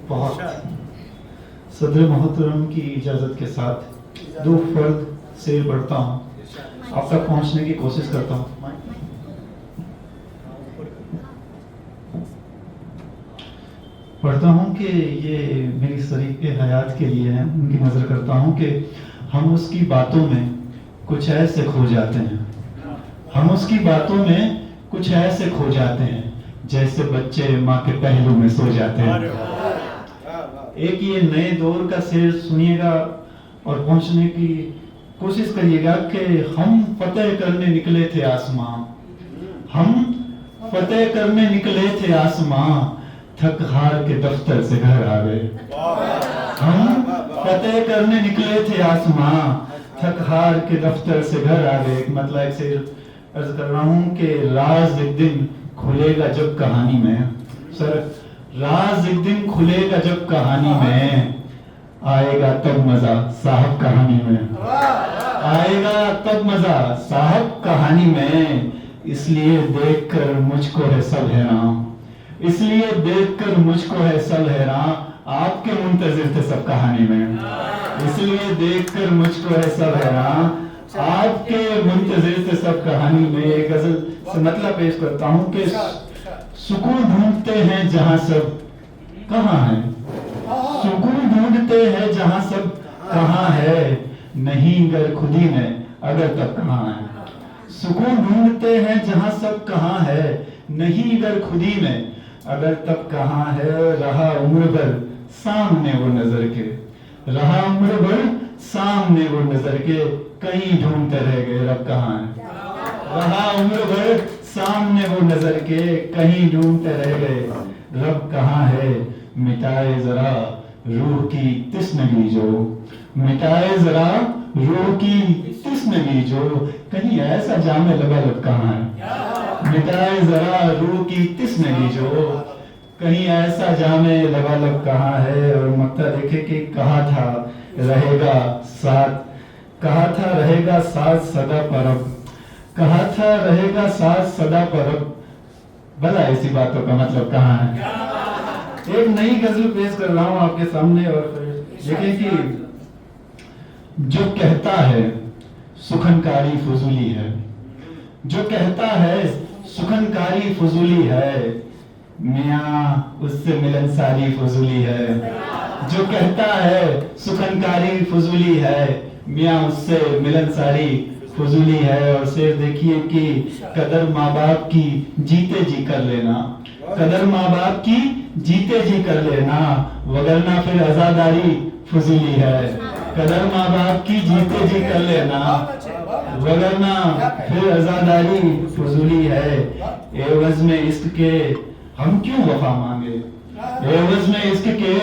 بہت صدر محترم کی اجازت کے ساتھ 2 فرد شعر پڑھتا ہوں، آپ تک پہنچنے کی کوشش کرتا ہوں۔ پڑھتا ہوں کہ یہ میری شریک حیات کے لیے ہے، ان کی نظر کرتا ہوں کہ ہم اس کی باتوں میں کچھ ایسے کھو جاتے ہیں، ہم اس کی باتوں میں کچھ ایسے کھو جاتے ہیں جیسے بچے ماں کے پہلو میں سو جاتے ہیں۔ ایک یہ نئے دور کا شعر سنیے گا اور پہنچنے کی کوشش کریے گا کہ ہم فتح کرنے نکلے تھے آسمان، ہم فتح کرنے نکلے تھے آسمان، تھک ہار کے دفتر سے گھر آ گئے۔ ہم فتح کرنے نکلے تھے آسمان، تھک ہار کے دفتر سے گھر آ گئے۔ ایک مطلب ایک سے عرض کر رہا ہوں کہ راز ایک دن کھلے گا جب کہانی میں، سر راز ایک دن کھلے گا جب کہانی میں، آئے گا تب مزہ صاحب کہانی میں، آئے گا تب مزہ صاحب کہانی میں۔ اس لیے دیکھ کر مجھ کو ہے سب حیران، اس لیے دیکھ کر مجھ کو ہے سب حیران، آپ کے منتظر تھے سب کہانی میں۔ اس لیے دیکھ کر مجھ کو ہے سب حیران، آپ کے منتظر تھے سب کہانی میں۔ ایک غزل سے مطلب پیش کرتا ہوں کہ سکون ڈھونڈتے ہیں جہاں سب کہاں ہے، سکون ڈھونڈتے ہیں جہاں سب کہاں ہے، نہیں گر خودی میں اگر تب کہاں ہے۔ سکون ڈھونڈتے ہیں جہاں سب کہاں ہے، نہیں گر خودی میں اگر تب کہاں ہے۔ رہا عمر بھر سامنے وہ نظر کے، رہا عمر بھر سامنے وہ نظر کے، کہیں ڈھونڈتے رہ گئے رب کہاں ہے۔ رہا عمر بھر سامنے وہ نظر کے، کہیں ڈھونڈتے رہ گئے رب کہاں ہے۔ مٹائے ذرا روح کی تشنگی جو، مٹائے ذرا روح کی تشنگی جو، کہیں ایسا جام لبالب کہاں ہے۔ مٹائے ذرا روح کی تشنگی جو، کہیں ایسا جام لبالب کہاں ہے۔ اور مقطع دیکھے کہ کہا تھا رہے گا ساتھ، کہا تھا رہے گا ساتھ صدا پرب، کہا تھا رہے گا ساتھ صدا پرب، بھلا ایسی باتوں کا مطلب کہاں ہے۔ ایک نئی غزل پیش کر رہا ہوں آپ کے سامنے، اور دیکھیں کہ جو کہتا ہے سخنکاری فضولی ہے، جو کہتا ہے سخنکاری فضولی ہے، میاں اس سے ملنساری فضولی ہے۔ جو کہتا ہے سخنکاری فضولی ہے، میاں اس سے ملنساری فضولی ہے۔ اور شعر دیکھیے کہ قدر ماں باپ کی جیتے جی کر لینا، قدر ماں باپ کی جیتے جی کر لینا، وگرنہ پھر عزاداری فضولی ہے۔ قدر ماں باپ کی جیتے جی کر لینا، وگرنہ پھر عزاداری فضولی ہے۔ عوض میں عشق کے ہم کیوں وفا مانگے، عوض میں عشق کے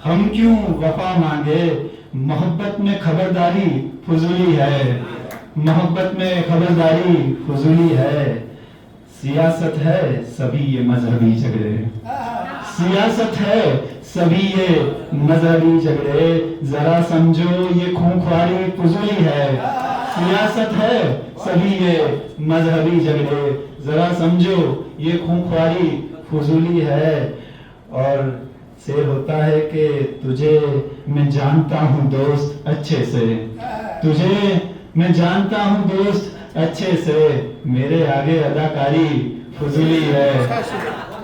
ہم کیوں وفا مانگے، محبت میں خبرداری فضولی ہے، محبت میں خبرداری فضولی ہے۔ سیاست ہے سبھی یہ مذہبی جھگڑے، سیاست ہے سبھی یہ مذہبی جھگڑے، ذرا سمجھو یہ خونخواری فضولی ہے۔ سیاست ہے سبھی یہ مذہبی جھگڑے، ذرا سمجھو یہ خونخواری فضولی ہے۔ اور شعر ہوتا ہے کہ تجھے میں جانتا ہوں دوست اچھے سے، تجھے میں جانتا ہوں دوست اچھے سے، میرے آگے اداکاری فضولی ہے،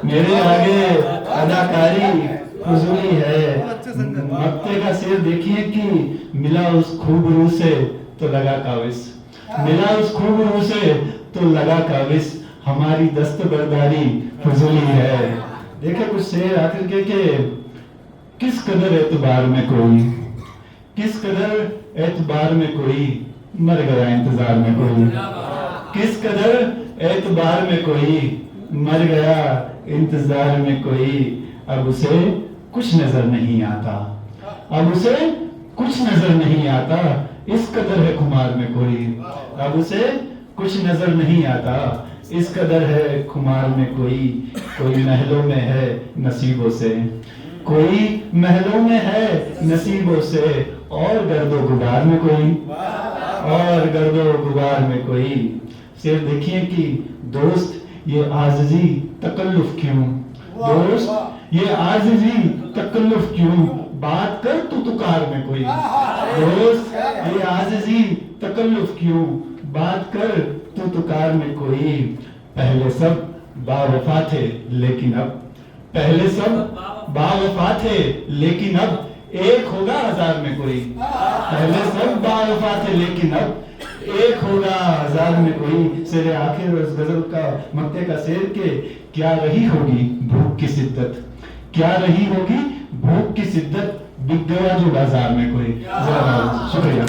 میرے آگے اداکاری فضولی ہے۔ مقطع کا شعر دیکھیے کہ ملا اس خوبرو سے تو لگا کاوش، ملا اس خوبرو سے تو لگا کاوش، ہماری دستبرداری فضولی ہے۔ دیکھیں کچھ شعر آخر کے کہ کس قدر اعتبار میں کوئی، کس قدر اعتبار میں کوئی، مر گیا انتظار میں کوئی، کس قدر اعتبار میں کوئی، مر گیا انتظار میں کوئی، اب اسے کچھ نظر نہیں آتا، اب اسے کچھ نظر نہیں آتا، اس قدر ہے خمار میں کوئی، اب اسے کچھ نظر نہیں آتا، اس قدر ہے خمار میں کوئی، کوئی محلوں میں ہے نصیبوں سے، کوئی محلوں میں ہے نصیبوں سے، اور گرد و غبار میں کوئی، اور گرد و غبار میں کوئی۔ شعر دیکھیے کہ دوست یہ عاجزی تکلف کیوں، دوست یہ عاجزی تکلف کیوں، بات کر تو کار میں کوئی دوست، یہ عاجزی تکلف کیوں، بات کر تو کار میں کوئی. پہلے سب با وفا تھے لیکن اب، پہلے سب با وفا تھے لیکن اب ایک ہوگا ہزار میں کوئی. پہلے سب با وفا تھے لیکن اب ایک ہوگا ہزار میں کوئی. سیر آخر اس غزل کا مکتے کا سیر کہ کیا رہی ہوگی بھوک کی شدت، کیا رہی ہوگی بھوک کی شدت، بک گیا جو بازار میں کوئی. شکریہ.